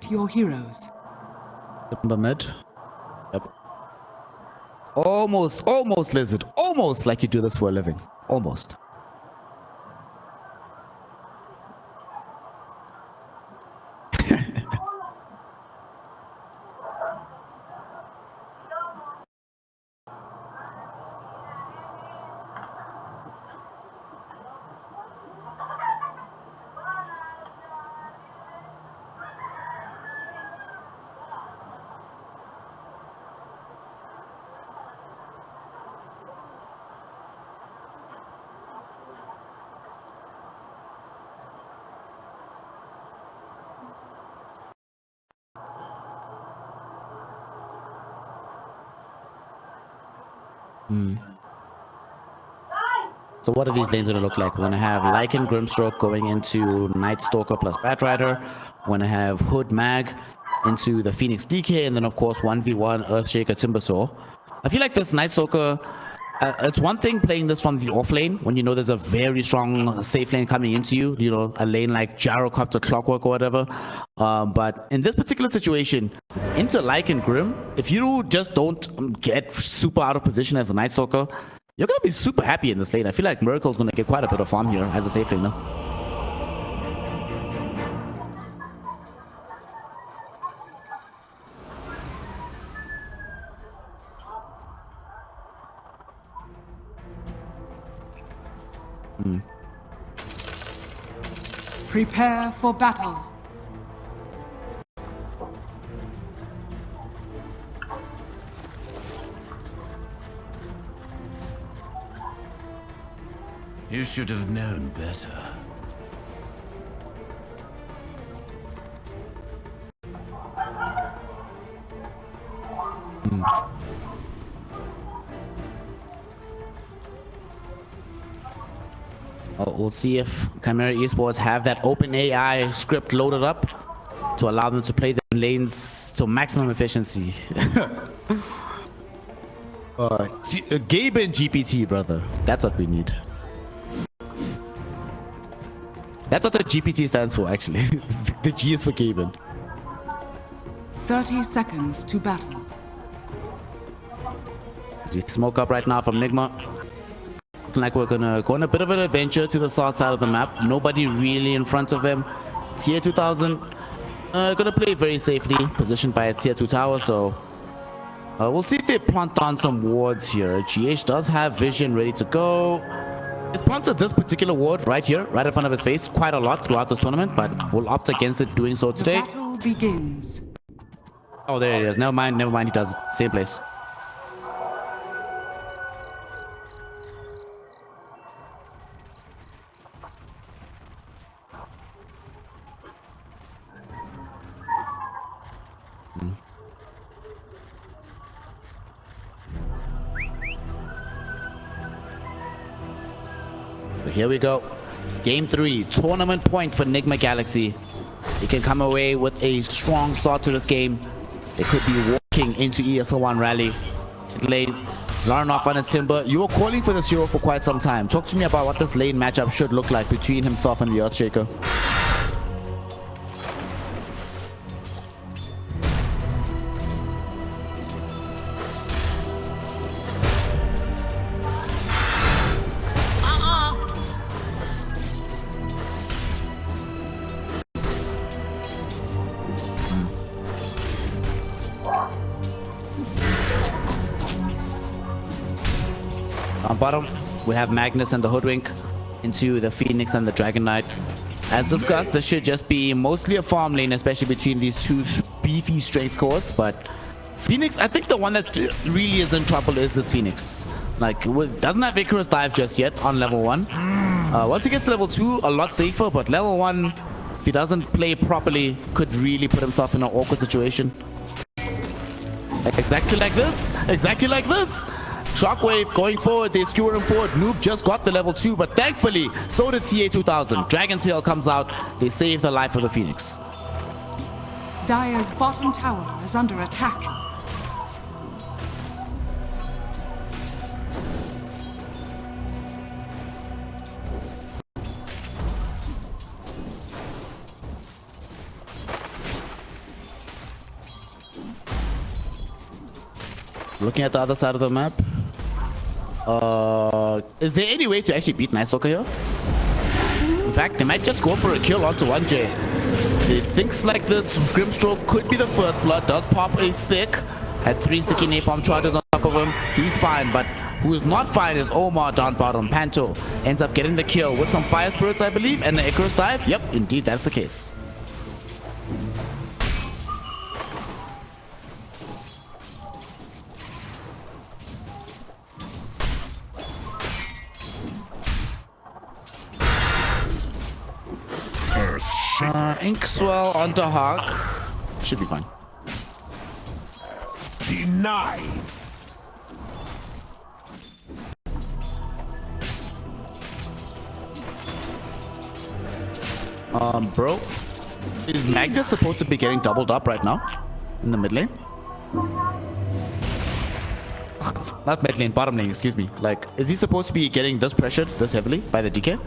Select your heroes. Timber mid. Yep. Almost Lizard. Almost like you do this for a living. Almost. So what are these lanes going to look like? We're going to have Lycan Grimstroke going into Night Stalker plus Batrider. We're going to have Hood Mag into the Phoenix DK, and then of course 1v1 Earthshaker Timbersaw. I feel like this Night Stalker, it's one thing playing this from the off lane when you know there's a very strong safe lane coming into you, you know, a lane like Gyrocopter Clockwork or whatever. But in this particular situation, into Lycan Grim, if you just don't get super out of position as a Night Stalker, you're going to be super happy in this lane. I feel like Miracle's going to get quite a bit of farm here as a safe laner. Prepare for battle. You should have known better. We'll see if Chimera Esports have that open AI script loaded up to allow them to play the lanes to maximum efficiency. Gabe and GPT, brother. That's what we need. That's what the GPT stands for, actually. The G is for Gaben. 30 seconds to battle. We smoke up right now from Nigma. Looking like we're gonna go on a bit of an adventure to the south side of the map. Nobody really in front of them. Tier 2000 gonna play very safely, positioned by a tier 2 tower, so we'll see if they plant down some wards here. GH does have vision ready to go. He's planted this particular ward right here, right in front of his face, quite a lot throughout this tournament, but we'll opt against it doing so today. The battle begins. Oh, there it is. Never mind, he does. Same place. Here we go. Game 3, tournament point for Nigma Galaxy. They can come away with a strong start to this game. They could be walking into ESL1 Rally. Lane, Lauren off on his Timber. You were calling for this hero for quite some time. Talk to me about what this lane matchup should look like between himself and the Earthshaker. On bottom, we have Magnus and the Hoodwink into the Phoenix and the Dragon Knight. As discussed, this should just be mostly a farm lane, especially between these two beefy strength cores. But Phoenix, I think the one that really is in trouble is this Phoenix. Like, doesn't have Icarus Dive just yet on level 1. Once he gets to level 2, a lot safer. But level 1, if he doesn't play properly, could really put himself in an awkward situation. Exactly like this. Exactly like this. Shockwave going forward, they skewer him forward. Noob just got the level 2, but thankfully, so did TA 2000. Dragon Tail comes out, they save the life of the Phoenix. Dire's bottom tower is under attack. Looking at the other side of the map. Is there any way to actually beat Night Stalker here? In fact, they might just go for a kill onto 1J. It thinks like this Grimstroke could be the first blood. Does pop a stick. Had 3 sticky napalm charges on top of him. He's fine, but who is not fine is Omar down bottom. Panto ends up getting the kill with some fire spirits, I believe, and the Icarus dive. Yep, indeed, that's the case. Inkswell onto Hawk. Should be fine. Denied. Bro, is Magnus supposed to be getting doubled up right now in the mid lane? Not mid lane, bottom lane, excuse me. Like, is he supposed to be getting this pressured this heavily by the DK?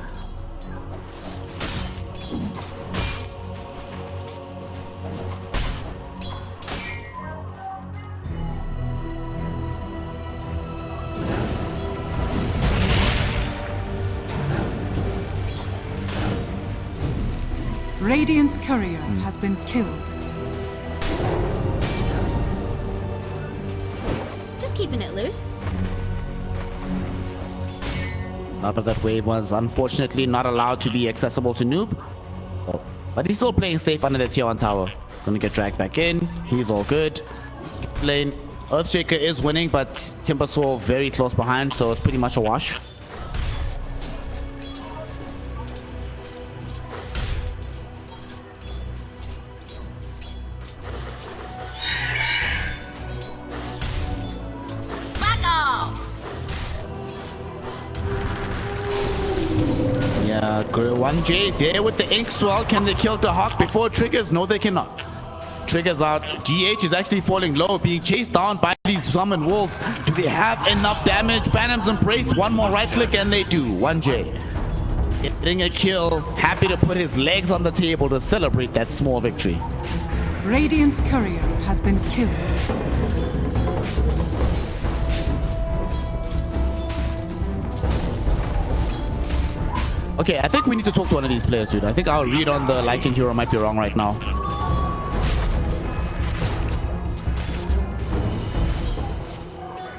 Radiant's courier has been killed. Just keeping it loose. But that wave was unfortunately not allowed to be accessible to Noob. But he's still playing safe under the tier 1 tower. Gonna get dragged back in. He's all good. Lane Earthshaker is winning, but Timbersaw very close behind, so it's pretty much a wash. Yeah, 1J there with the Inkswell. Can they kill the Hawk before triggers? No, they cannot. Triggers out. GH is actually falling low, being chased down by these summon wolves. Do they have enough damage? Phantom's Embrace, one more right click, and they do. 1J getting a kill. Happy to put his legs on the table to celebrate that small victory. Radiant's courier has been killed. Okay, I think we need to talk to one of these players, dude. I think our read on the Lycan hero might be wrong right now.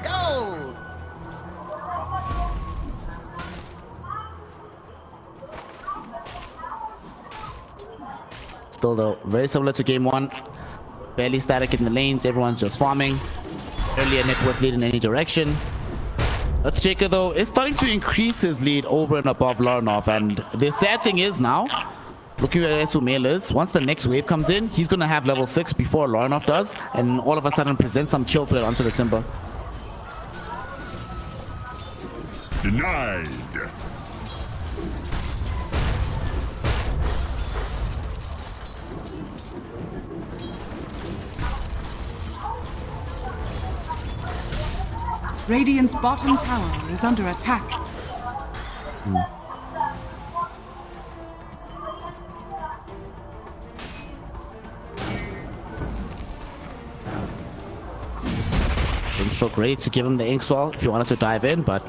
Gold. Still though, very similar to game 1. Barely static in the lanes, everyone's just farming. Barely a network lead in any direction. Earthshaker though is starting to increase his lead over and above Laranov, and the sad thing is now, looking at Sumailers, once the next wave comes in, he's gonna have level 6 before Laranov does, and all of a sudden present some kill threat onto the Timber. Denied. Radiant's bottom tower is under attack. Grimstroke ready to give him the Inkswell if you wanted to dive in, but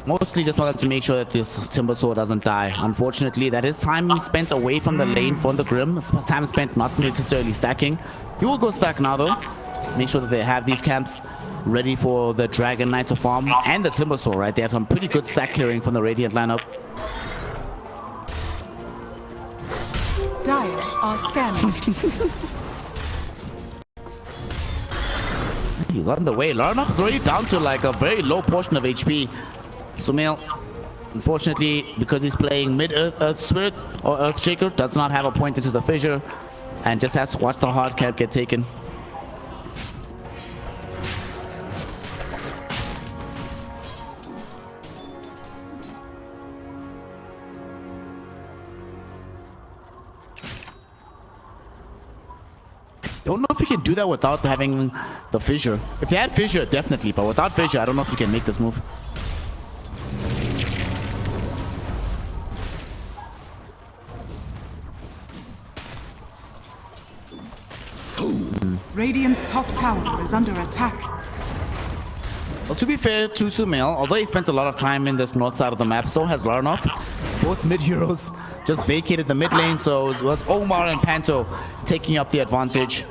mostly just wanted to make sure that this Timbersaw doesn't die. Unfortunately, that is time spent away from the lane from the Grim. It's time spent not necessarily stacking. He will go stack now though. Make sure that they have these camps ready for the Dragon Knight to farm and the Timbersaw, right? They have some pretty good stack clearing from the Radiant lineup. Dire are scanning. He's on the way. Laranov is already down to like a very low portion of HP. Sumail, unfortunately, because he's playing mid Earth Spirit or Earthshaker, does not have a point into the fissure and just has to watch the hard cap get taken. Don't know if you can do that without having the fissure. If they had fissure, definitely, but without fissure, I don't know if you can make this move. Radiant's top tower is under attack. Well, to be fair to Sumail, although he spent a lot of time in this north side of the map, so has Larnov. Both mid heroes just vacated the mid lane, so it was Omar and Panto taking up the advantage,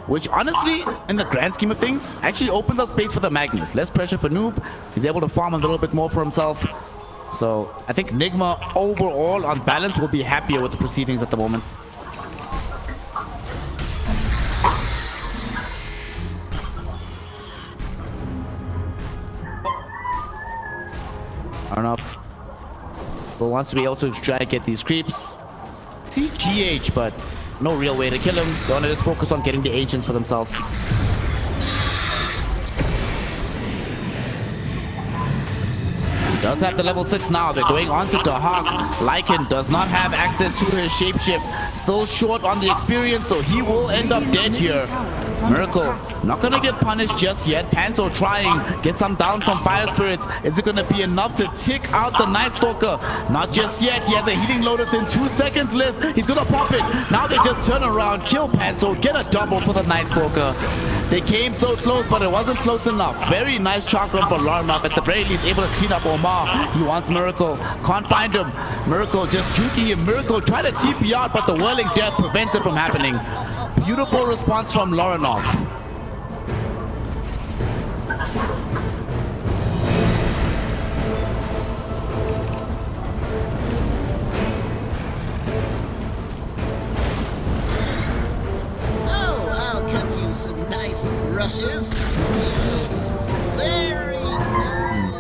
which honestly, in the grand scheme of things, actually opens up space for the Magnus. Less pressure for Noob. He's able to farm a little bit more for himself. So I think Nigma overall on balance will be happier with the proceedings at the moment. Enough. Still wants to be able to try to get these creeps. See GH, but no real way to kill him. They want to just focus on getting the ancients for themselves. Does have the level 6 now. They're going on to Dahak. Lycan does not have access to his shapeshift. Still short on the experience, so he will end up dead here. Miracle not gonna get punished just yet. Panto trying, get some down from fire spirits. Is it gonna be enough to tick out the Night Stalker? Not just yet. He has a healing lotus in 2 seconds, Liz. He's gonna pop it. Now they just turn around, kill Panto, get a double for the Night Stalker. They came so close, but it wasn't close enough. Very nice chakram for Larnov. At the very least, able to clean up Omar. He wants Miracle. Can't find him. Miracle just juking him. Miracle try to TP out, but the Whirling Death prevents it from happening. Beautiful response from Larnov. Oh, I'll cut you some nice rushes. Yes, very nice.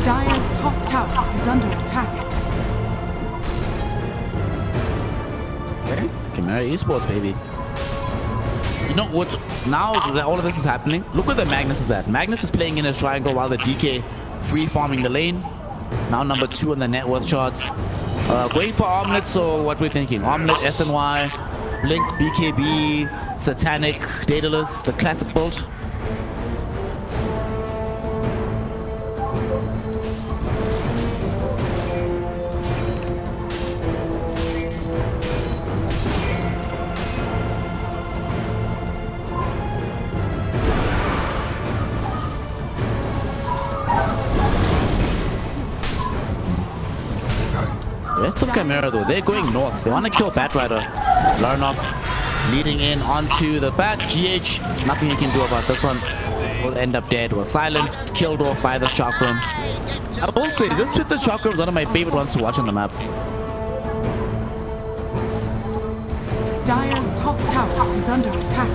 Dire's top tower is under attack. Okay. Chimera Esports, baby. You know what? Now that all of this is happening, look where the Magnus is at. Magnus is playing in his triangle while the DK free farming the lane. Now number 2 on the net worth charts. Going for Omelette, so what we're thinking. Omelette, SNY, Blink, BKB, Satanic, Daedalus, the classic build. Rest of Chimera though, they're going north. They want to kill Batrider. Larnov leading in onto the back. GH, nothing you can do about this one. Will end up dead. Was silenced, killed off by the chakram. I will say, this Twisted Chakram is one of my favorite ones to watch on the map. Dire's top tower is under attack.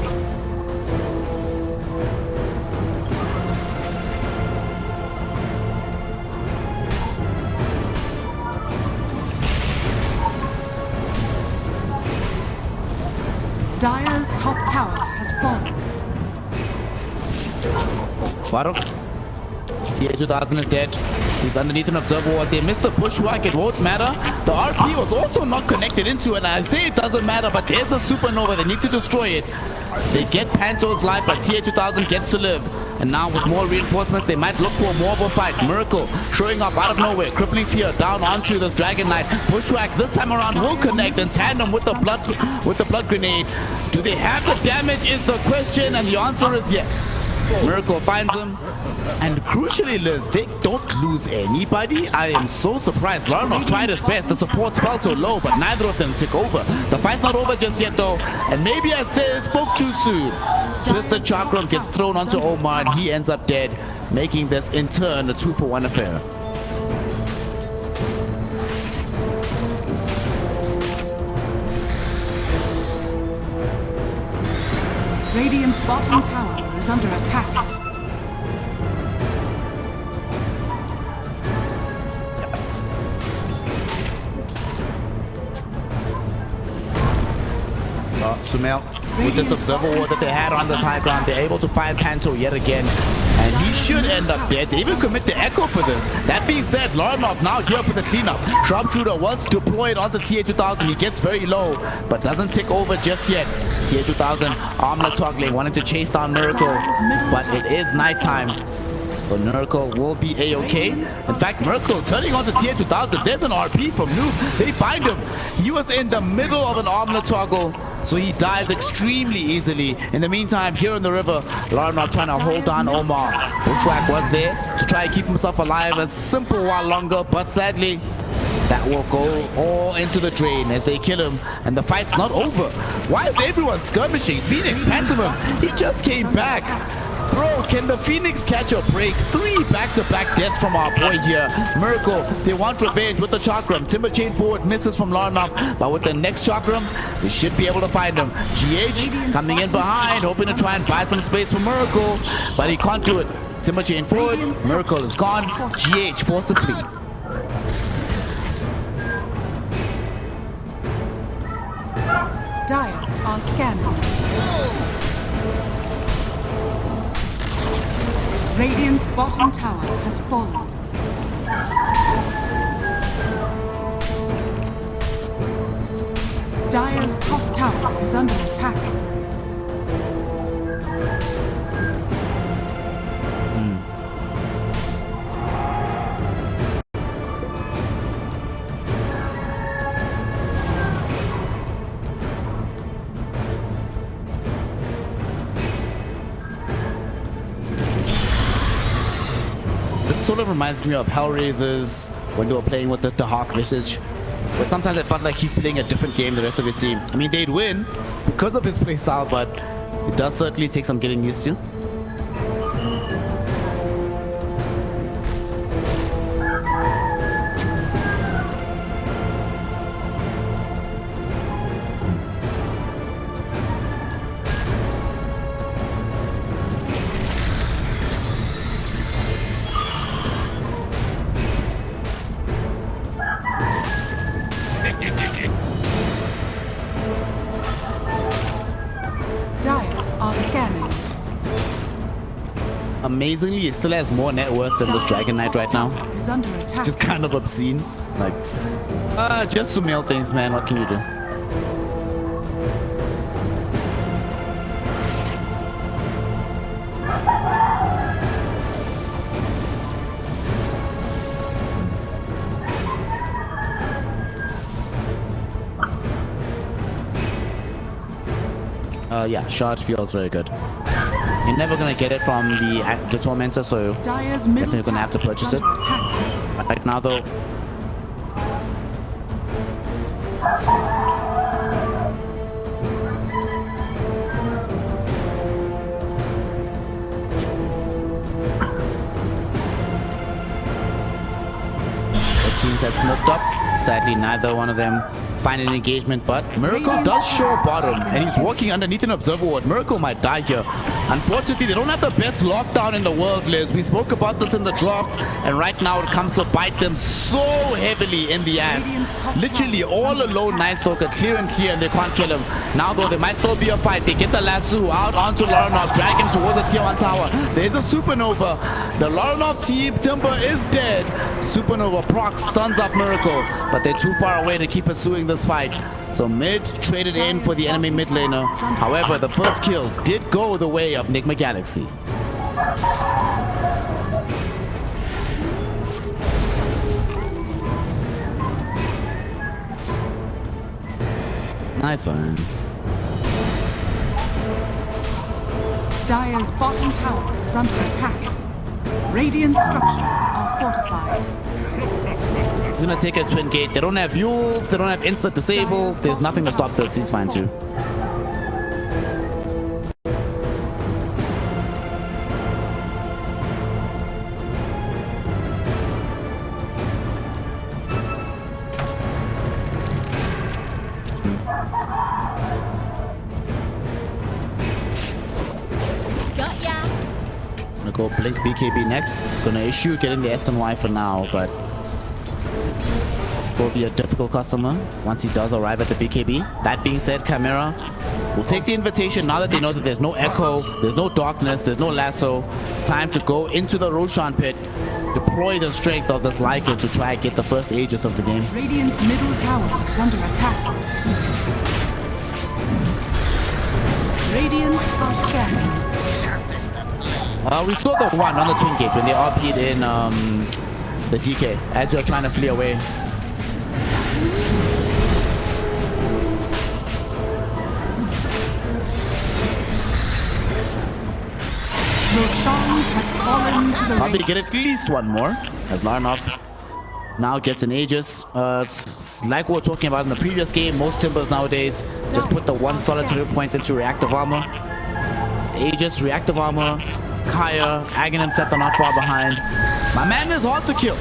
Dire's top tower has fallen. Varuk. TA2000 is dead. He's underneath an observer ward. They missed the bushwhack. It won't matter. The RP was also not connected into it. And I say it doesn't matter, but there's a supernova. They need to destroy it. They get Panto's life, but TA2000 gets to live. And now with more reinforcements, they might look for more of a fight. Miracle showing up out of nowhere. Crippling Fear down onto this Dragon Knight. Bushwhack this time around will connect in tandem with the blood grenade. Do they have the damage is the question, and the answer is yes. Miracle finds him. And crucially, Liz, they don't lose anybody. I am so surprised. Larnov tried his best. The supports fell so low, but neither of them took over. The fight's not over just yet, though. And maybe I spoke too soon. Twisted Chakram gets thrown onto Omar, and he ends up dead, making this in turn a 2-for-1 affair. Radiant's bottom tower is under attack. Sumail, with this observer ward that they had on this high ground, they're able to find Panto yet again. And he should end up dead. They even commit the echo for this. That being said, Larnov now here for the cleanup. Sharpshooter was deployed onto TA2000. He gets very low, but doesn't take over just yet. TA2000, Armor toggling, wanting to chase down Miracle, but it is nighttime. But Miracle will be a-okay. In fact, Miracle turning on to TA2000. There's an RP from Noob. They find him. He was in the middle of an Armor toggle. So he dies extremely easily. In the meantime, here in the river, Larnov trying to hold down Omar. Bushwhack was there to try and keep himself alive a simple while longer, but sadly, that will go all into the drain as they kill him, and the fight's not over. Why is everyone skirmishing? Phoenix Phantom, he just came back. Bro, can the Phoenix catch a break? 3 back-to-back deaths from our boy here. Miracle, they want revenge with the chakram. Timber chain forward, misses from Larnov, but with the next chakram, they should be able to find him. GH coming in behind, hoping to try and buy some space for Miracle, but he can't do it. Timber chain forward, Miracle is gone. GH forced to flee. Dire are scanning. Radiant's bottom tower has fallen. Dire's top tower is under attack. Sort of reminds me of Hellraiser's when they were playing with the Hawk visage, but sometimes I felt like he's playing a different game than the rest of his team. I mean, they'd win because of his playstyle, but it does certainly take some getting used to. Amazingly, it still has more net worth than this Dragon Knight right now. Is under attack. Just kind of obscene. Like, just to mail things, man. What can you do? Yeah, shard feels very good. You're never gonna get it from the Tormentor, so definitely gonna have to purchase it. Right now, though. The teams that smoked up. Sadly, neither one of them find an engagement, but Miracle does show bottom, and he's walking underneath an observer ward. Miracle might die here. Unfortunately, they don't have the best lockdown in the world, Liz. We spoke about this in the draft, and right now it comes to bite them so heavily in the ass. Literally all alone, Night Stalker, clear, and they can't kill him. Now, though, there might still be a fight. They get the lasso out onto Larnov, drag him towards the tier 1 tower. There's a Supernova. The Larnov team, Timber is dead. Supernova procs, stuns up Miracle, but they're too far away to keep pursuing this fight. So mid traded in for the enemy mid laner. However, the first kill did go the way of Nigma Galaxy. Nice one. Dire's bottom tower is under attack. Radiant structures are fortified. He's gonna take a twin gate. They don't have Yules, they don't have instant disable. There's nothing to stop this. He's fine too. Got ya. Gonna go blink BKB next. Gonna issue getting the S and Y for now, but still be a difficult customer once he does arrive at the BKB. That being said, Chimera will take the invitation now that they know that there's no echo, there's no darkness, there's no lasso. Time to go into the Roshan pit, deploy the strength of this Lycan to try and get the first ages of the game. Radiant's middle tower is under attack. Radiant are scanning. We saw the one on the twin gate when they RP'd in the DK as you're trying to flee away. has fallen to the Probably range. get at least one more as Larnov now gets an Aegis. It's like we were talking about in the previous game. Most Timbers nowadays just put the one solitary point into reactive armor. Aegis, reactive armor, Kaya, Aghanim Scepter not far behind. My man is hard to kill.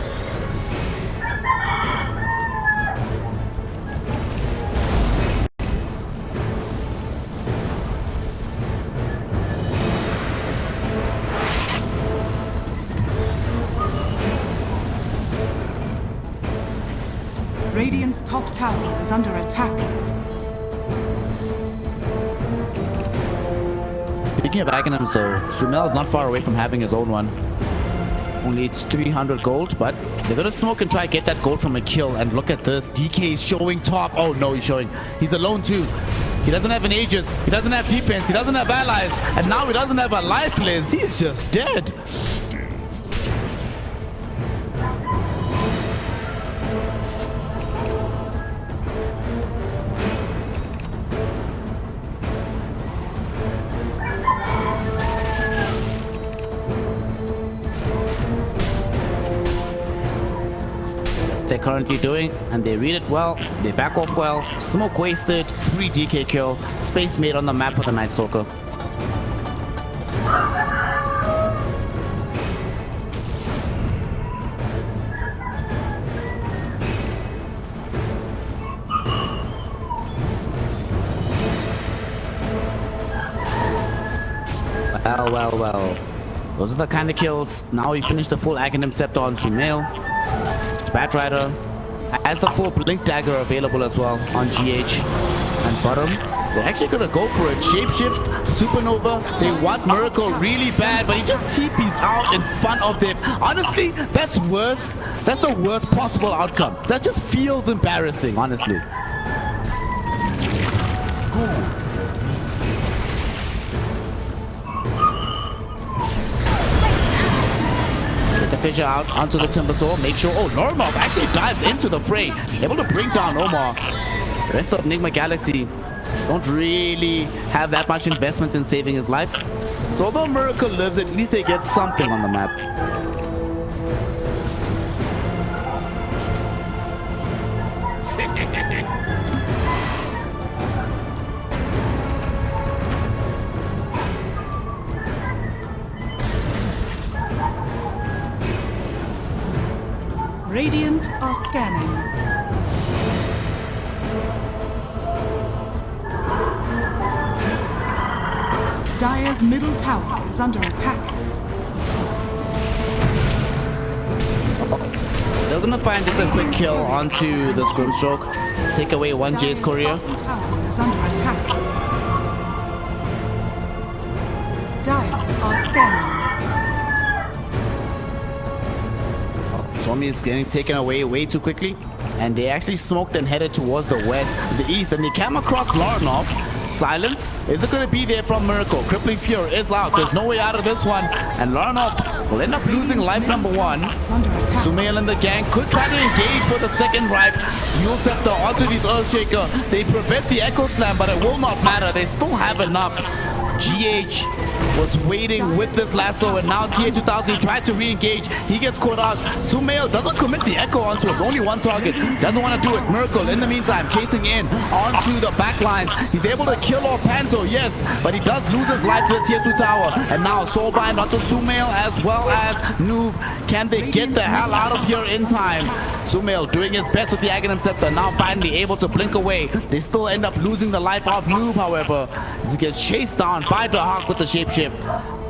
Radiant's top tower is under attack. Speaking of Aghanims though, Sumail is not far away from having his own one. Only it's 300 gold, but they're gonna smoke and try to get that gold from a kill. And look at this, DK is showing top. Oh no, he's alone too. He doesn't have an Aegis, he doesn't have defense, he doesn't have allies, and now he doesn't have a lifeless. He's just dead. They're currently doing, and they read it well, they back off well. Smoke wasted, free DK kill, space made on the map for the Night Stalker. Well. Those are the kind of kills. Now we finish the full Aghanim Scepter on Sumail. Batrider has the full Blink Dagger available as well on GH and bottom. They're actually gonna go for it. Shapeshift, Supernova. They want Miracle really bad, but he just TP's out in front of them. Honestly, that's worse. That's the worst possible outcome. That just feels embarrassing, honestly. Fissure out onto the Timbersaw. Make sure. Oh, Normov actually dives into the fray, able to bring down Omar. The rest of Nigma Galaxy don't really have that much investment in saving his life. So although Miracle lives, at least they get something on the map. Radiant are scanning. Dire's middle tower is under attack. They're gonna find just a quick kill onto the Scrimstroke. Take away one Jace courier. Dire's bottom tower is under attack. Dire are scanning. Tommy is getting taken away way too quickly, and they actually smoked and headed towards the west, the east, and they came across Larnov. Silence isn't going to be there from Miracle. Crippling Fear is out. There's no way out of this one, and Larnov will end up losing life number one. Sumail and the gang could try to engage for the second right. Mule Scepter onto these Earthshaker. They prevent the Echo Slam, but it will not matter. They still have enough. GH was waiting with this lasso, and now TA2000, he tried to re-engage. He gets caught out. Sumail doesn't commit the echo onto him. Only one target. Doesn't want to do it. Miracle, in the meantime, chasing in onto the back lines. He's able to kill off Panzo, yes, but he does lose his life to the tier 2 tower. And now Soulbind onto Sumail as well as Noob. Can they get the hell out of here in time? Sumail doing his best with the Aghanim Scepter, now finally able to blink away. They still end up losing the life of Noob, however, as he gets chased down by Dahak with the shapeshift.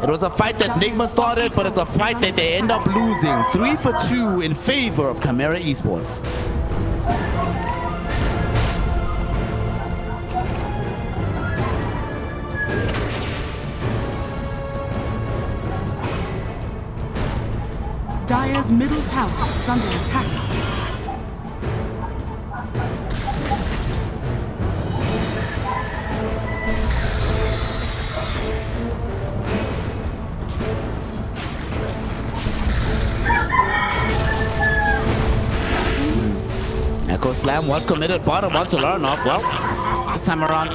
It was a fight that Nigma started, but it's a fight that they end up losing. 3 for 2 in favor of Chimera Esports. Dire's middle tower is under attack. Echo Slam was committed bottom onto Larnov. Well, this time around,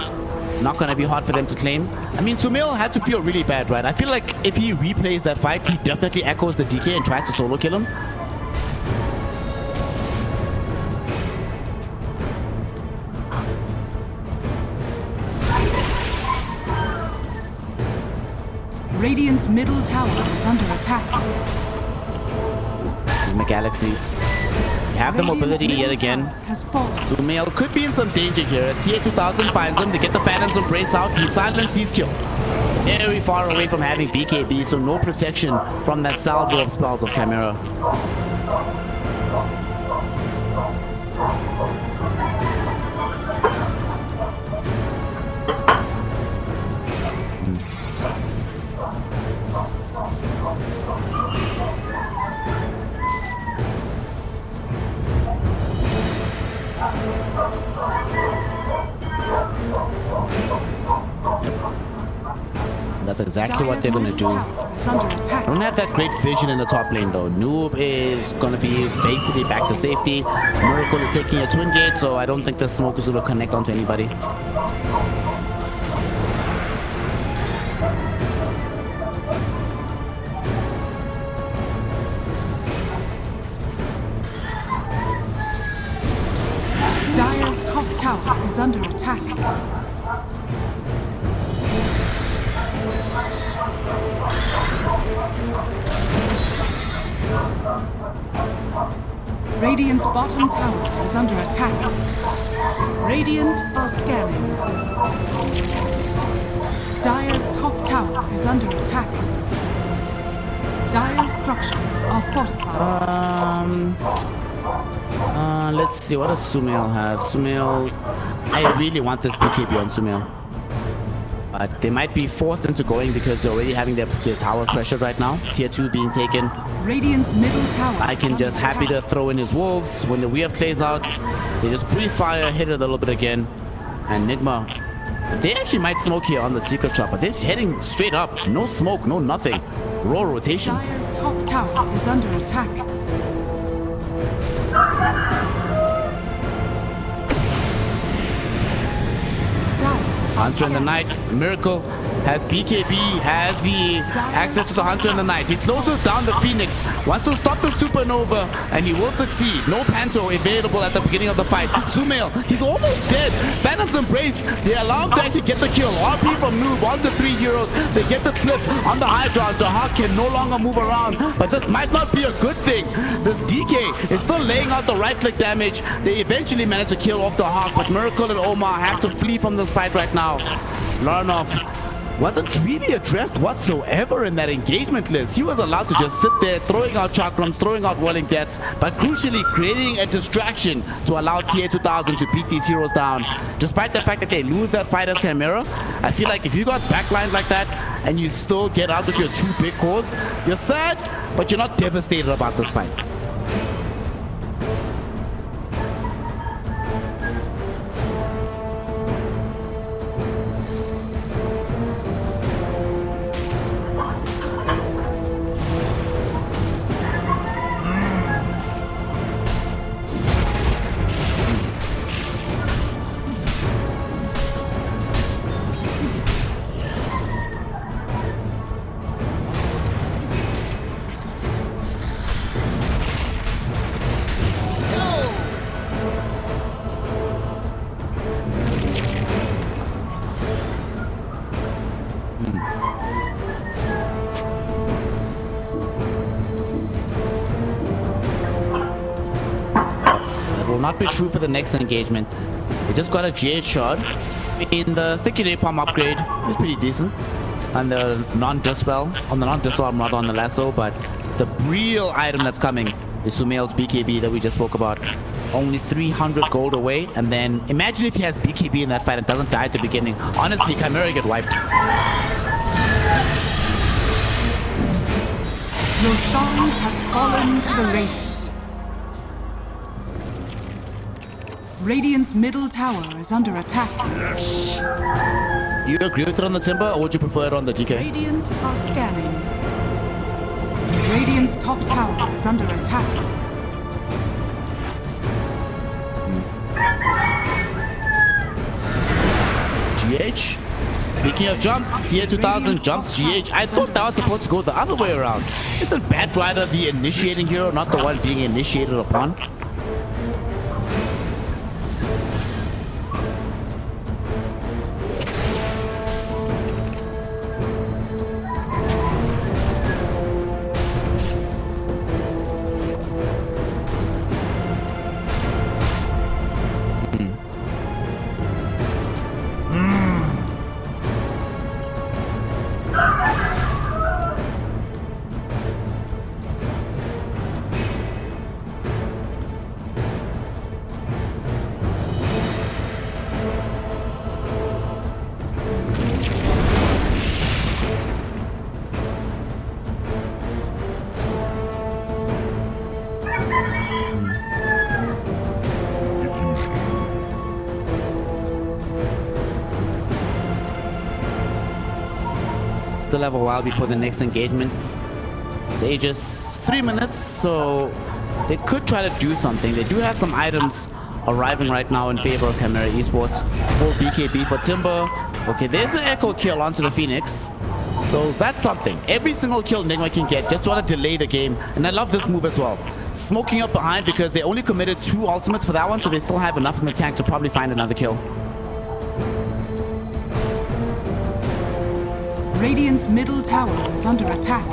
not going to be hard for them to claim. I mean, Sumail had to feel really bad, right? I feel like if he replays that fight, he definitely echoes the DK and tries to solo kill him. Radiant's middle tower is under attack. Nigma Galaxy. You have the mobility yet again. Has fallen. Sumail could be in some danger here. TA 2000 finds him. They get the Phantom's Embrace out. He silenced, he's killed. Very far away from having BKB, so no protection from that salvo of spells of Chimera. That's exactly what they're going to do. I don't have that great vision in the top lane though. Noob is going to be basically back to safety. Miracle is taking a twin gate, so I don't think the smoke is going to connect onto anybody. Dire's top tower is under attack. Radiant's bottom tower is under attack. Radiant are scanning. Dire's top tower is under attack. Dire's structures are fortified. Let's see, what does Sumail have? Sumail, I really want this BKB on Sumail. But they might be forced into going because they're already having their towers pressured right now. Tier 2 being taken. Radiant's middle tower. I can just happy to throw in his wolves. When the Weave plays out, they just breathe fire, hit it a little bit again. And Nigma, they actually might smoke here on the secret shot, but they're just heading straight up. No smoke, no nothing. Raw rotation. Dire's top tower is under attack. Hunter in the Night, Miracle has BKB, has the access to the Hunter in the Night. He closes down the Phoenix, wants to stop the Supernova, and he will succeed. No Panto available at the beginning of the fight. Sumail, he's almost dead. Phantom's Embrace, they allow him to actually get the kill. RP from Noob, 1 to 3 euros. They get the clip on the high ground. The Hawk can no longer move around, but this might not be a good thing. This DK is still laying out the right click damage. They eventually manage to kill off the Hawk, but Miracle and Omar have to flee from this fight right now. Larnov wasn't really addressed whatsoever in that engagement list. He was allowed to just sit there throwing out chakrams, throwing out whirling deaths, but crucially creating a distraction to allow TA 2000 to beat these heroes down. Despite the fact that they lose that fight as Chimera, I feel like if you got backlined like that and you still get out with your 2 big cores, you're sad, but you're not devastated about this fight. Not be true for the next engagement. They just got a Jade shard. In the sticky napalm upgrade, it's pretty decent. And the non-dispel, on the non-disarm, not on the lasso, but the real item that's coming is Sumail's BKB that we just spoke about. Only 300 gold away, and then imagine if he has BKB in that fight and doesn't die at the beginning. Honestly, Chimera get wiped. Roshan has fallen to the Radiant. Radiant's middle tower is under attack. Yes. Do you agree with it on the Timber, or would you prefer it on the DK? Radiant are scanning. Radiant's top tower is under attack. GH. Speaking of jumps, Tier 2000 jumps GH. I thought that was supposed to go the other way around. Isn't Batrider the initiating hero, not the one being initiated upon? Still have a while before the next engagement. Sage is 3 minutes, so they could try to do something. They do have some items arriving right now in favor of Chimera Esports. Full BKB for Timber. Okay, there's an echo kill onto the Phoenix. So that's something. Every single kill Nigma can get just to want to delay the game. And I love this move as well. Smoking up behind because they only committed 2 ultimates for that one, so they still have enough in the tank to probably find another kill. Radiant's middle tower is under attack.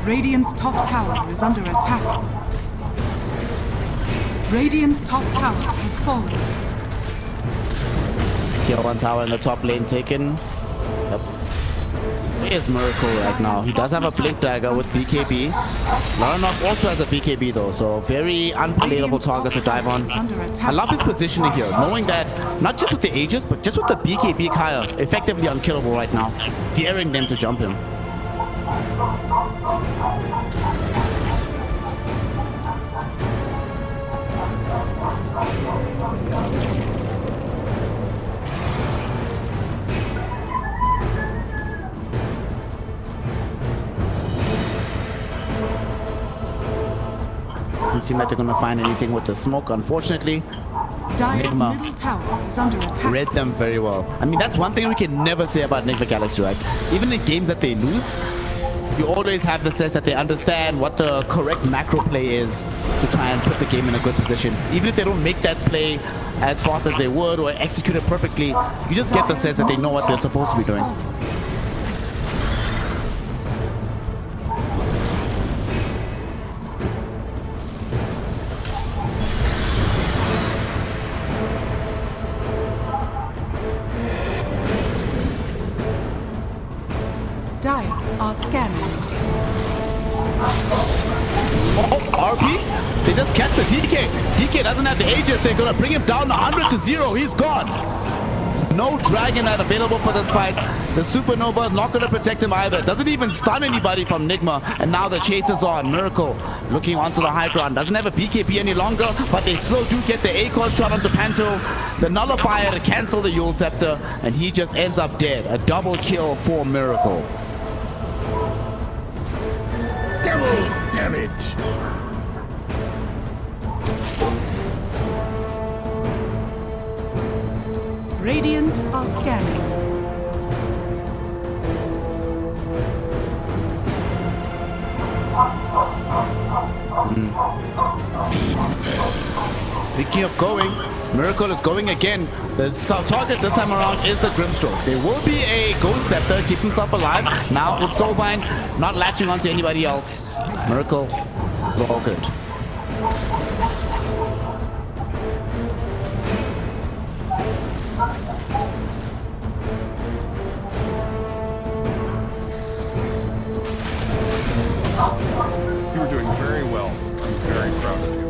Radiant's top tower is under attack. Radiant's top tower has fallen. Tier 1 tower in the top lane taken. Yep. Where's Miracle right now? He does have a Blink Dagger with BKB. Laranov also has a BKB though, so very unpalatable target to dive on. I love his positioning here, knowing that not just with the Aegis, but just with the BKB Kaya, effectively unkillable right now, daring them to jump him. Doesn't seem like they're gonna find anything with the smoke, unfortunately. Dire's Nigma middle tower is under attack. read them very well. I mean, that's one thing we can never say about Nigma Galaxy, right? Even in games that they lose, you always have the sense that they understand what the correct macro play is to try and put the game in a good position. Even if they don't make that play as fast as they would or execute it perfectly, you just get the sense that they know what they're supposed to be doing. Dire are scanning. Oh, RP? They just catch the DK. DK doesn't have the Aegis. They're gonna bring him down 100 to 0. He's gone. No Dragon Knight available for this fight. The Supernova is not gonna protect him either. Doesn't even stun anybody from Nigma. And now the chase is on. Miracle looking onto the high ground. Doesn't have a BKB any longer, but they still do get the Acorn shot onto Panto. The Nullifier to cancel the Yule Scepter, and he just ends up dead. A double kill for Miracle. Double damage. Radiant are scanning. Speaking of going, Miracle is going again. The target this time around is the Grimstroke. There will be a Ghost Scepter, keep himself alive. Now with Soulbind, not latching onto anybody else. Miracle, it's all good. You were doing very well. I'm very proud of you.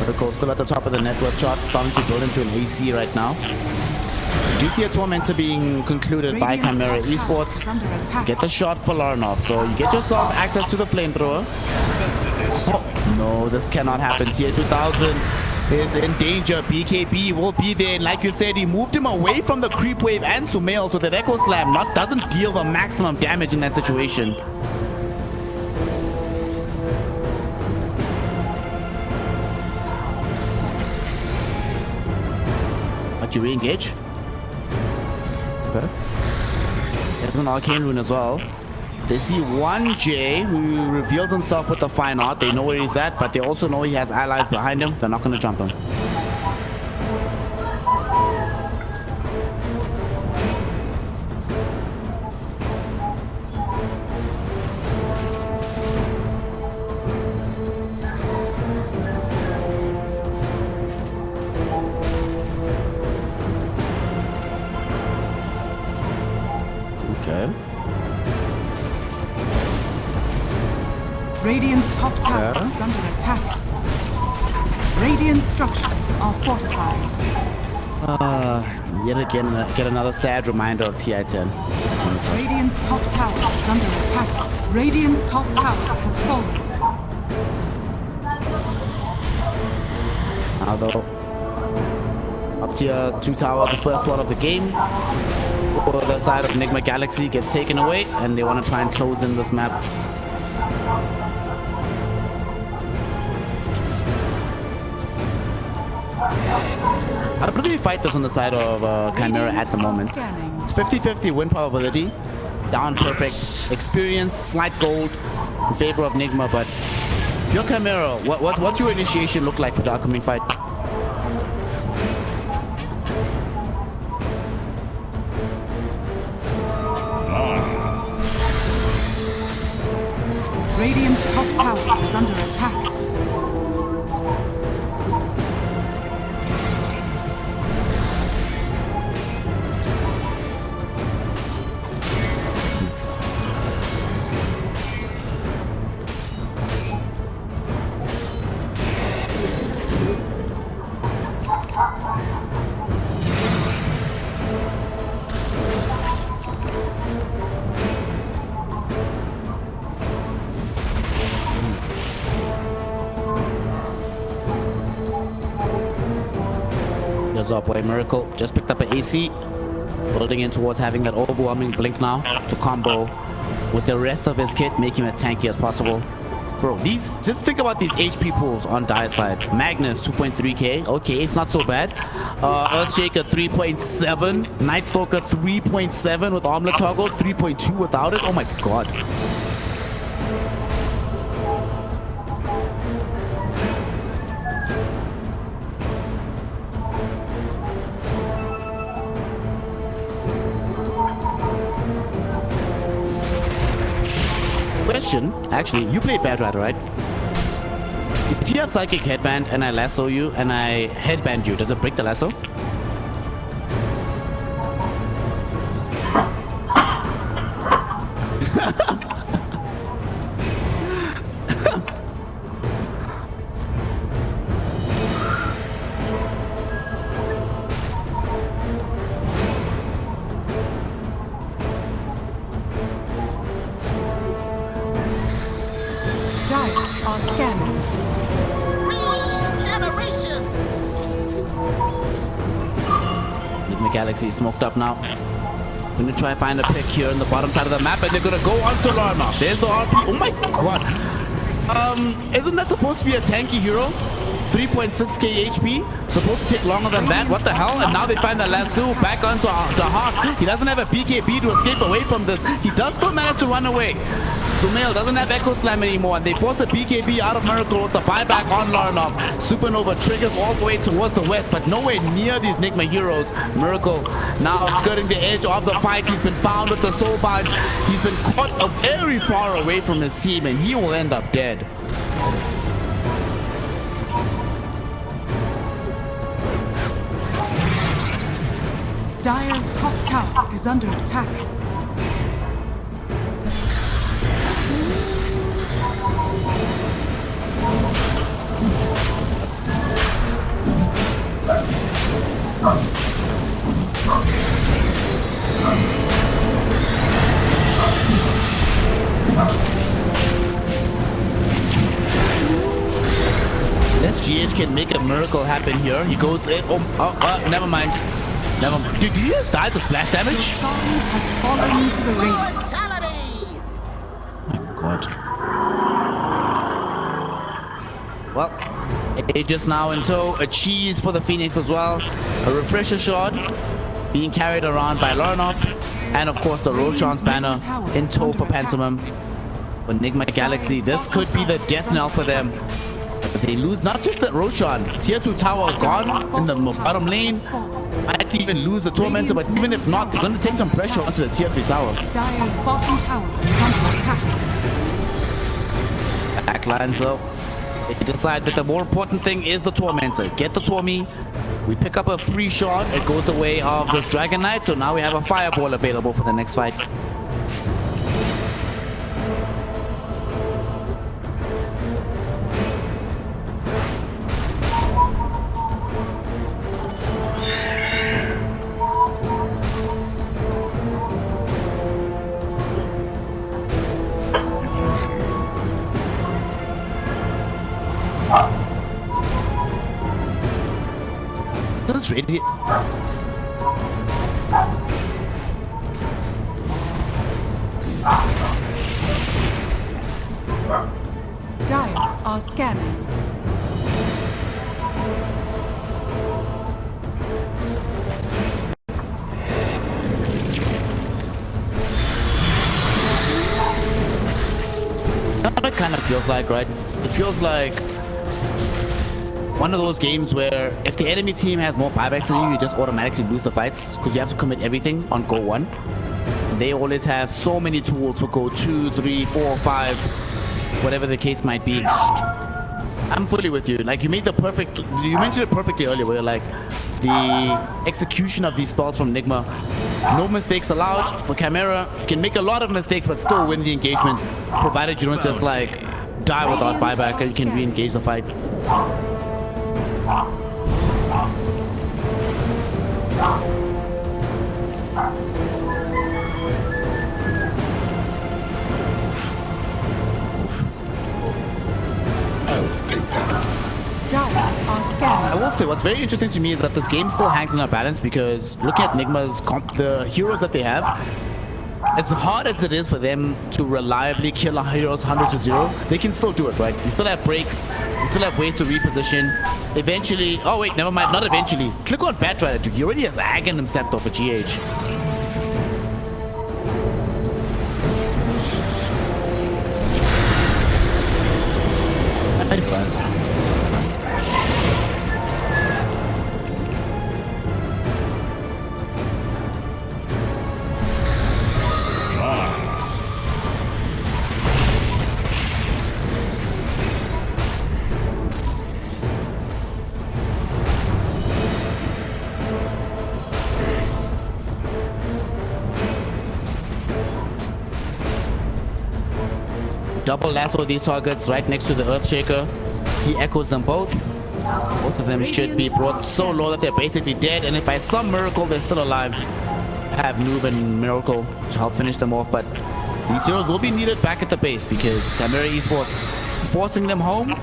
Miracle still at the top of the network chart, starting to build into an AC right now. Do you see a Tormentor being concluded by Chimera Esports? Get the shot for Laranov, so you get yourself access to the flamethrower. Oh, no, this cannot happen. Tier 2000 is in danger. BKB will be there. And like you said, he moved him away from the creep wave and Sumail, so that Echo Slam doesn't deal the maximum damage in that situation. But you re-engage. Okay. There's an Arcane Rune as well. They see 1J who reveals himself with the fine art. They know where he's at, but they also know he has allies behind him. They're not going to jump him. Okay. Radiant's top tower is under attack. Radiant structures are fortified. Yet again, get another sad reminder of TI-10. Radiant's top tower is under attack. Radiant's top tower has fallen. Now though, up tier 2 tower, the first blood of the game. The other side of Nigma Galaxy gets taken away, and they want to try and close in this map. I don't really fight this on the side of Chimera at the moment. It's 50-50 win probability. Down perfect. Experience, slight gold in favor of Nigma, but your Chimera, what's your initiation look like for the upcoming fight? Radiant's top tower is under attack. There's our boy Miracle. Just picked up an AC. Building in towards having that overwhelming blink now to combo with the rest of his kit, make him as tanky as possible. Bro, just think about these HP pools on Dire side. Magnus 2.3k. Okay, it's not so bad. Earthshaker 3.7. Night Stalker 3.7 with armlet toggle, 3.2 without it. Oh my god. Question, actually, you play Bad Rider, right? If you have Psychic Headband and I lasso you and I headband you, does it break the lasso? Galaxy smoked up now. Gonna try and find a pick here in the bottom side of the map, and they're gonna go onto Larma. There's the RP. Oh my god. Isn't that supposed to be a tanky hero? 3.6k HP. Supposed to take longer than that. What the hell? And now they find the lasso back onto the heart. He doesn't have a BKB to escape away from this. He does still manage to run away. Sumail doesn't have Echo Slam anymore, and they force a BKB out of Miracle with the buyback on Larnov. Supernova triggers all the way towards the west, but nowhere near these Nigma heroes. Miracle now skirting the edge of the fight. He's been found with the soul bind. He's been caught very far away from his team, and he will end up dead. Dire's top tower is under attack. GH can make a miracle happen here. He goes in. Never mind. Never mind. Did he just die to splash damage? Roshan has fallen to the Radiant. Mortality! Oh my god. Well, Aegis now in tow. A cheese for the Phoenix as well. A refresher shot being carried around by Larnoff. And of course the Roshan's banner in tow for Pantomime. For Nigma Galaxy, this could be the death knell for them. If they lose not just the Roshan, tier 2 tower gone in the bottom lane. Might even lose the Tormentor, but even if not, they're going to take some pressure onto the tier 3 tower. Dire's bottom tower is under attack. Backlines though. They decide that the more important thing is the Tormentor. Get the Tormy. We pick up a free shot. It goes the way of this Dragon Knight. So now we have a Fireball available for the next fight. Still ready. Dire are scanning. That's what it kind of feels like, right? It feels like one of those games where if the enemy team has more buybacks than you, you just automatically lose the fights because you have to commit everything on go 1. They always have so many tools for go 2, 3, 4, 5, whatever the case might be. I'm fully with you. Like you mentioned it perfectly earlier where like the execution of these spells from Nigma, no mistakes allowed. For Chimera, you can make a lot of mistakes but still win the engagement, provided you don't just like die without buyback and you can re-engage the fight. I will say what's very interesting to me is that this game still hangs in a balance because looking at Nigma's the heroes that they have, as hard as it is for them to reliably kill our heroes 100 to 0, they can still do it, right? You still have breaks, you still have ways to reposition. Eventually, oh wait, never mind, not eventually. Click on Batrider, dude. He already has Aghanim Scepter for GH. That's fine. That's fine. Double lasso these targets right next to the Earthshaker. He echoes them both. Both of them should be brought so low that they're basically dead. And if by some miracle they're still alive, have Noob and Miracle to help finish them off. But these heroes will be needed back at the base because Chimera Esports forcing them home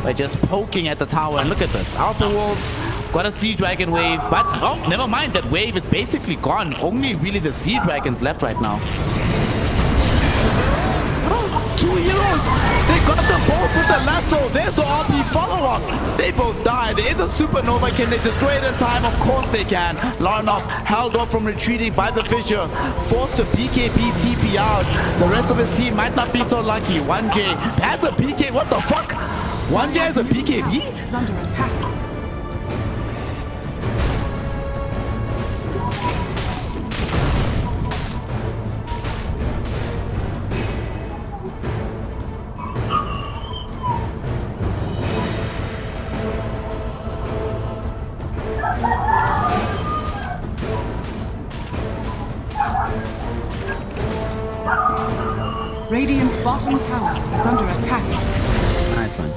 by just poking at the tower. And look at this. Alpha Wolves got a Sea Dragon wave. But, oh, never mind. That wave is basically gone. Only really the Sea Dragons left right now. Two heroes! They got them both with the lasso! There's the RP follow-up! They both die. There is a supernova. Can they destroy it in time? Of course they can. Larnoff held off from retreating by the fissure. Forced to BKB TP out. The rest of his team might not be so lucky. 1J has a PK. What the fuck? 1J has a BKB? Is under attack. Radiant's bottom tower is under attack. Nice one.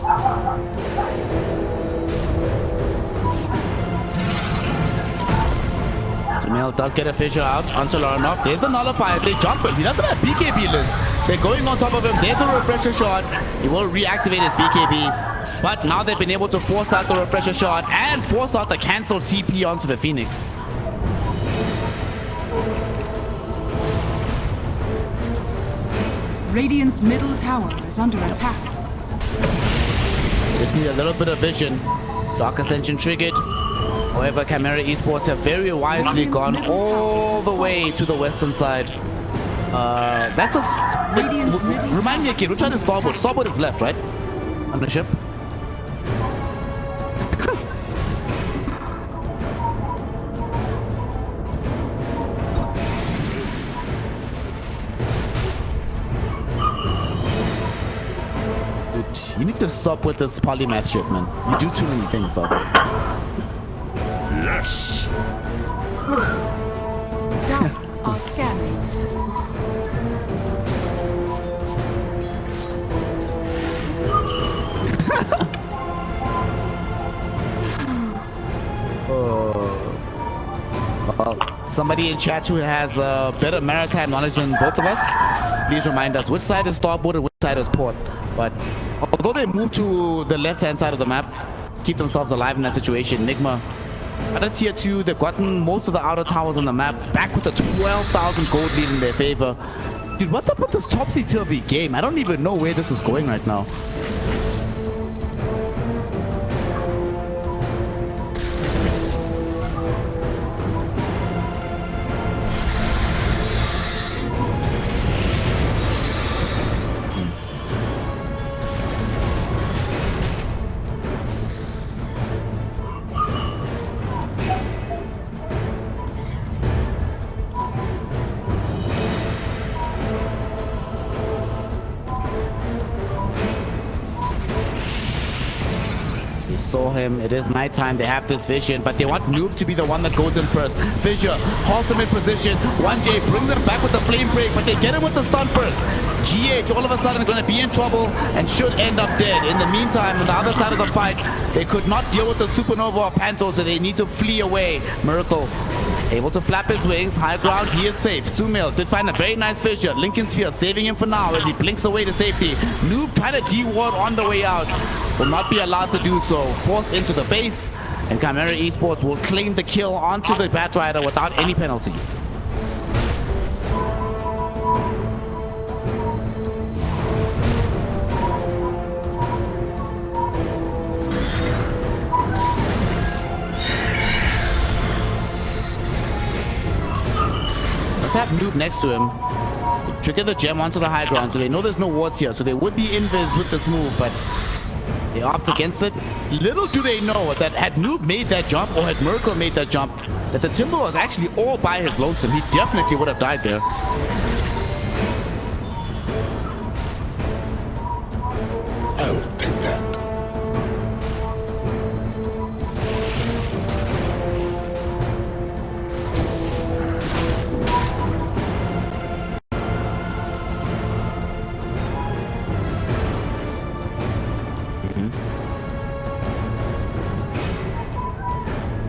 Jamil does get a fissure out onto Larnoff. There's the nullifier. They jump him. He doesn't have BKB list. They're going on top of him. There's the refresher shot. He will reactivate his BKB. but now they've been able to force out the refresher shot and force out the cancel TP onto the Phoenix. Radiant's middle tower is under attack. Just need a little bit of vision. Dark Ascension triggered. However, Chimera Esports have very wisely gone all the way to the western side. That's a... remind me again, which one is starboard? Starboard is left, right? On the ship. Dude, you need to stop with this polymath shit, man. You do too many things, though. Yes. Dire are scanning. Somebody in chat who has better maritime knowledge than both of us, please remind us which side is starboard and which side is port. But although they moved to the left-hand side of the map, keep themselves alive in that situation, Nigma at a tier 2, they've gotten most of the outer towers on the map back with a 12,000 gold lead in their favor. Dude, what's up with this topsy-turvy game? I don't even know where this is going right now. Saw him. It is nighttime. They have this vision, but they want Noob to be the one that goes in first. Fissure halts him in position. 1J brings them back with the flame break, but they get him with the stun first. GH all of a sudden going to be in trouble and should end up dead. In the meantime, on the other side of the fight, they could not deal with the supernova or Panto, so they need to flee away. Miracle able to flap his wings. High ground, he is safe. Sumail did find a very nice fissure. Lincoln Sphere saving him for now as he blinks away to safety. Noob trying to de-ward on the way out. Will not be allowed to do so. Forced into the base, and Chimera Esports will claim the kill onto the Batrider without any penalty. Let's have Noob next to him. Trigger the gem onto the high ground, so they know there's no wards here, so they would be invis with this move, but they opt against it. Little do they know that had Noob made that jump, or had Miracle made that jump, that the Timber was actually all by his lonesome. He definitely would have died there. I'll take that.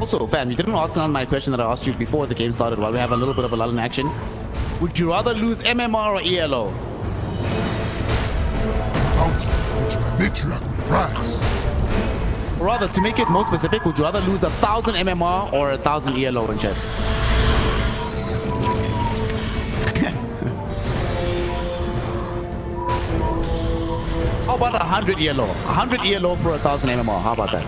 Also, fam, you didn't answer on my question that I asked you before the game started while we have a little bit of a lull in action. Would you rather lose MMR or ELO? Matriarch with prize. Or rather, to make it more specific, would you rather lose 1,000 MMR or 1,000 ELO in chess? How about 100 ELO? 100 ELO for 1,000 MMR. How about that?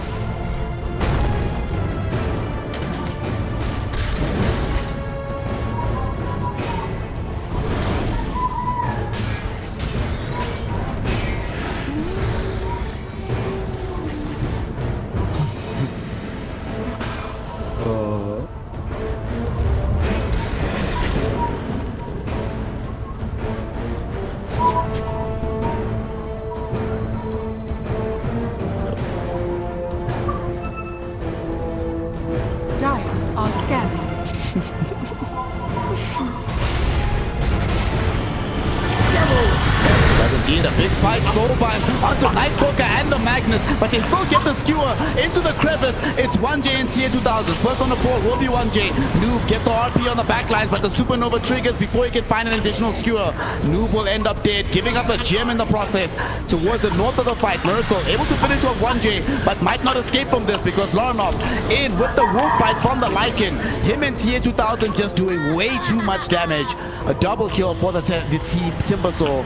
Dire are scanning. Yes, indeed, a big fight. Soulbind onto Night Stalker and the Magnus, but they still get the skewer into the crevice. It's 1J and TA2000. First on the pole will be 1J. Noob gets the RP on the backlines, but the supernova triggers before he can find an additional skewer. Noob will end up dead, giving up a gem in the process. Towards the north of the fight, Miracle able to finish off 1J, but might not escape from this because Laranov in with the wolf bite from the Lycan. Him and TA2000 just doing way too much damage. A double kill for the Timbersaw.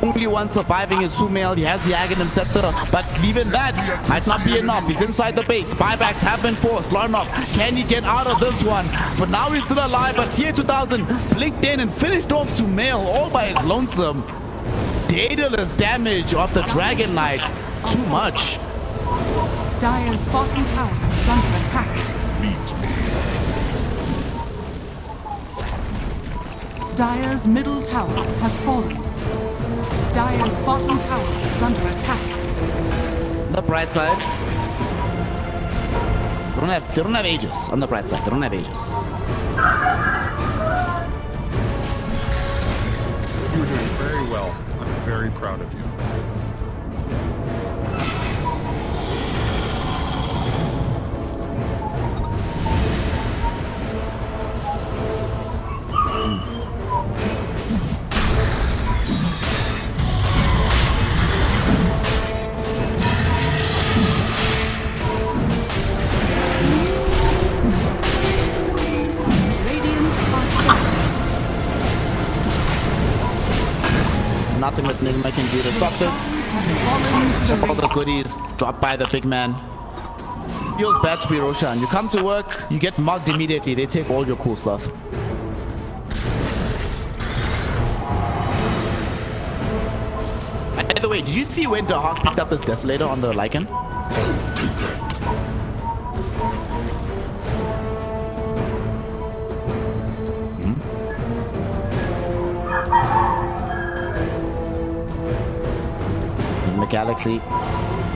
Only one surviving is Sumail. He has the Aghanim Scepter, but even that might not be enough. He's inside the base. Buybacks have been forced. Laranov, can he get out of this one? But now he's still alive, but TA2000 blinked in and finished off Sumail all by his lonesome. Daedalus damage of the Dragon Knight. Too much. Dire's bottom tower is under attack. Dire's middle tower has fallen. Dire's bottom tower is under attack. The bright side. They don't have Aegis on the bright side. They don't have Aegis. You were doing very well. I'm very proud of you. Nothing that Nigma can do to stop this. All the goodies dropped by the big man. Feels bad to be Roshan. You come to work, you get mugged immediately. They take all your cool stuff. By the way, did you see when the Hawk picked up this Desolator on the Lycan? Galaxy.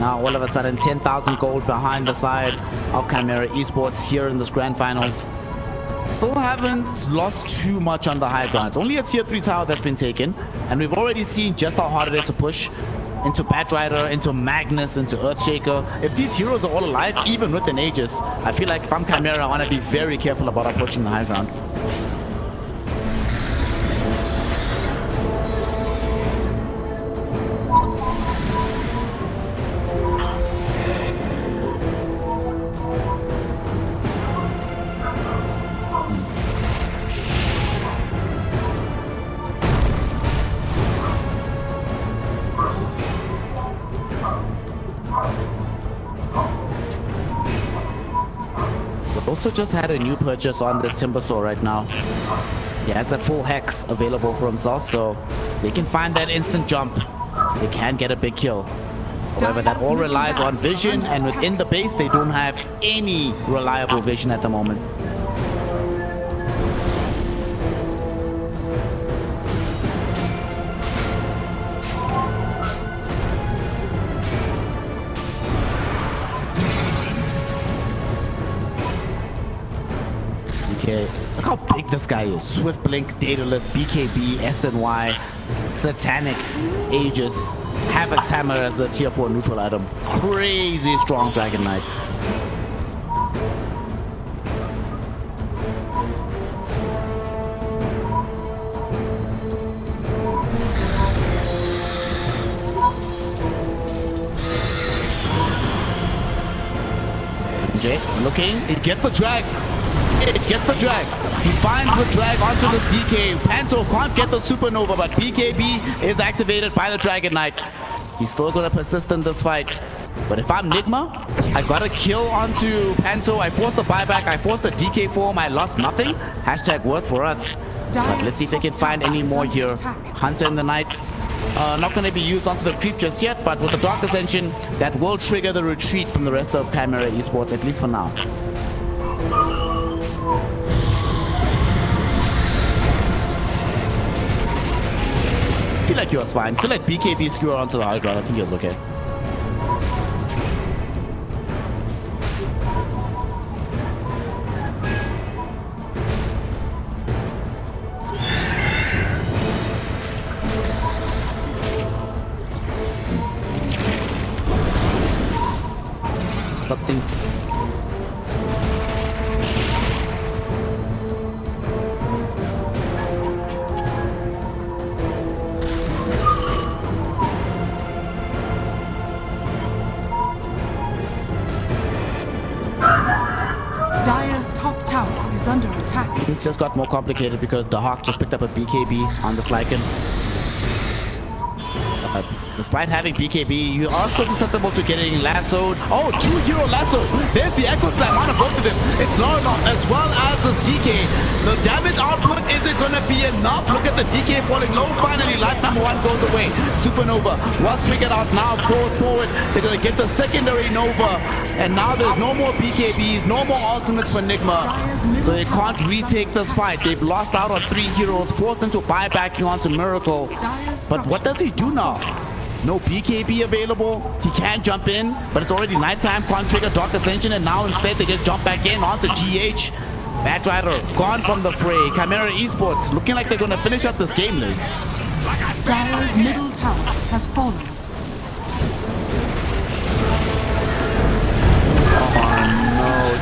Now all of a sudden 10,000 gold behind the side of Chimera Esports here in this grand finals. Still haven't lost too much on the high ground. Only a tier 3 tower that's been taken, and we've already seen just how hard it is to push into Batrider, into Magnus, into Earthshaker. If these heroes are all alive, even with an Aegis, I feel like if I'm Chimera, I want to be very careful about approaching the high ground. Also just had a new purchase on this Timbersaw right now. He has a full hex available for himself, so they can find that instant jump. They can get a big kill. However, that all relies on vision, and within the base they don't have any reliable vision at the moment. Okay, look how big this guy is. Swift Blink, Daedalus, BKB, SNY, Satanic, Aegis, Havoc's Hammer as the tier 4 neutral item. Crazy strong Dragon Knight. Jay looking, he gets the drag. It gets the drag. He finds the drag onto the DK. Panto can't get the supernova, but BKB is activated by the Dragon Knight. He's still gonna persist in this fight. But if I'm Nigma, I got a kill onto Panto. I forced the buyback. I forced the DK form. I lost nothing. Hashtag worth for us. But let's see if they can find any more here. Hunter in the night. Not going to be used onto the creep just yet, but with the Dark Ascension, that will trigger the retreat from the rest of Chimera Esports, at least for now. I feel like he was fine. Still let BKB skewer onto the high ground. I think he was okay. is under attack. This just got more complicated because the Hawk just picked up a BKB on this Lycan. Despite having BKB, you are still susceptible to getting lassoed. Oh, 2-hero lasso. There's the Echo Slam on both of them. It's low enough as well as this DK. The damage output isn't going to be enough. Look at the DK falling low. Finally, life number 1 goes away. Supernova was triggered out now. Forward. They're going to get the secondary Nova. And now there's no more BKBs, no more ultimates for Nigma. So they can't retake this fight. They've lost out on 3 heroes, forced into buybacking onto Miracle. But what does he do now? No BKB available. He can't jump in, but it's already nighttime. Can't trigger Dark Ascension, and now instead they just jump back in onto GH. Batrider gone from the fray. Chimera Esports looking like they're going to finish up this game, Liz. Dire's middle tower has fallen.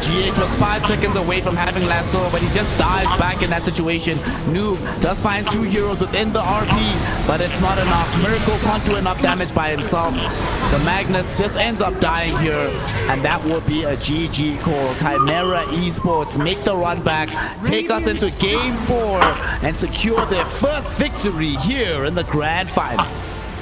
GH was 5 seconds away from having lasso, but he just dives back in that situation. Noob does find 2 heroes within the RP, but it's not enough. Miracle can't do enough damage by himself. The Magnus just ends up dying here, and that will be a GG call. Chimera Esports make the run back, take us into game 4, and secure their first victory here in the Grand Finals.